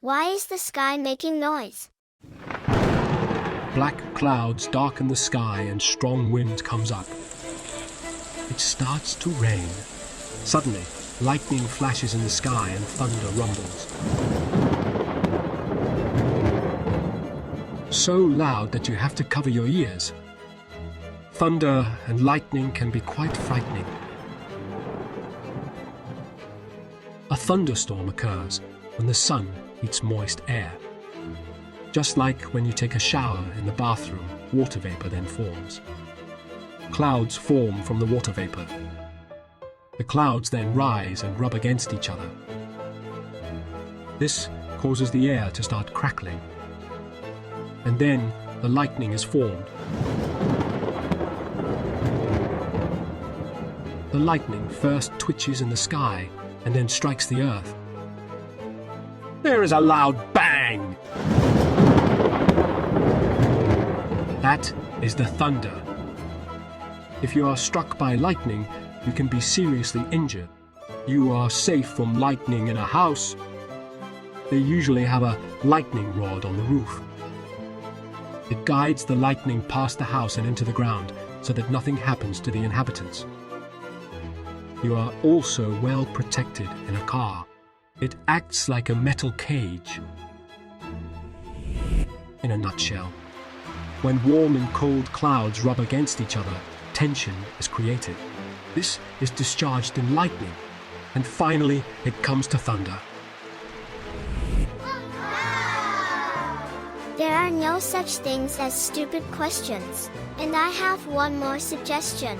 Why is the sky making noise? Black clouds darken the sky and strong wind comes up. It starts to rain. Suddenly, lightning flashes in the sky and thunder rumbles. So loud that you have to cover your ears. Thunder and lightning can be quite frightening. A thunderstorm occurs when the sun heats moist air. Just like when you take a shower in the bathroom, water vapor then forms. Clouds form from the water vapor. The clouds then rise and rub against each other. This causes the air to start crackling. And then the lightning is formed. The lightning first twitches in the sky and then strikes the earth. There is a loud bang! That is the thunder. If you are struck by lightning, you can be seriously injured. You are safe from lightning in a house. They usually have a lightning rod on the roof. It guides the lightning past the house and into the ground so that nothing happens to the inhabitants. You are also well protected in a car. It acts like a metal cage. In a nutshell, when warm and cold clouds rub against each other, tension is created. This is discharged in lightning, and finally it comes to thunder. There are no such things as stupid questions. And I have one more suggestion.